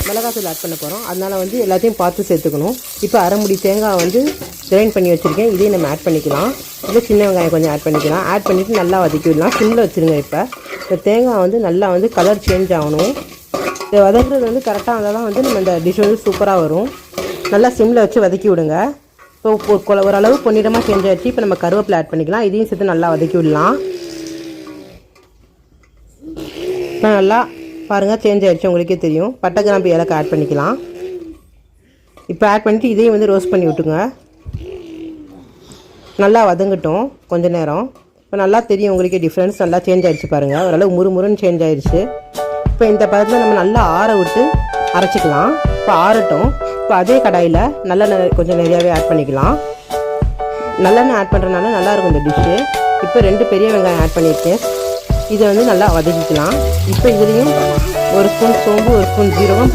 மிளகாத்தூள் ஆட் பண்ண போகிறோம். அதனால் வந்து எல்லாத்தையும் பார்த்து சேர்த்துக்கணும். இப்போ அரை முடி தேங்காய் வந்து கிரைண்ட் பண்ணி வச்சுருக்கேன். இதையும் நம்ம ஆட் பண்ணிக்கலாம். இல்லை சின்ன வெங்காயம் கொஞ்சம் ஆட் பண்ணிக்கலாம். ஆட் பண்ணிவிட்டு நல்லா வதக்கி விடலாம். சிம்மில் வச்சுருங்க. இப்போ தேங்காய் வந்து நல்லா வந்து கலர் சேஞ்ச் ஆகணும். இதை வதக்குறது வந்து கரெக்டாக இருந்தால் தான் வந்து நம்ம இந்த டிஷ் வந்து சூப்பராக வரும். நல்லா சிம்மில் வச்சு வதக்கி விடுங்க. இப்போ ஓரளவு பொன்னிறமாக சேஞ்ச் ஆகிடுச்சு. இப்போ நம்ம கருவேப்பிலை ஆட் பண்ணிக்கலாம். இதையும் சேர்த்து நல்லா வதக்கி விடலாம். இப்போ நல்லா பாருங்கள் சேஞ்ச் ஆகிடுச்சு, உங்களுக்கே தெரியும். பட்டை கிராம்பு ஏலக்காய் ஆட் பண்ணிக்கலாம். இப்போ ஆட் பண்ணிவிட்டு இதையும் வந்து ரோஸ்ட் பண்ணி விட்டுங்க. நல்லா வதங்கட்டும் கொஞ்ச நேரம். இப்போ நல்லா தெரியும் உங்களுக்கே டிஃப்ரென்ஸ் நல்லா சேஞ்ச் ஆகிடுச்சு பாருங்கள். ஓரளவு முறுமுறுன்னு சேஞ்ச் ஆகிடுச்சு. இப்போ இந்த பதத்தில் நம்ம நல்லா ஆற விட்டு அரைச்சிக்கலாம். இப்போ ஆறட்டும். இப்போ அதே கடாயில் நல்லெண்ணெய் கொஞ்சம் நிறையாவே ஆட் பண்ணிக்கலாம். நல்லெண்ணெய் ஆட் பண்ணுறதுனால நல்லாயிருக்கும் இந்த டிஷ்ஷு. இப்போ 2 பெரிய வெங்காயம் ஆட் பண்ணியிருக்கேன். இதை வந்து நல்லா வதக்கிக்கலாம். இப்போ இதுலேயும் 1 ஸ்பூன் சோம்பு, 1 ஸ்பூன் ஜீரகம்,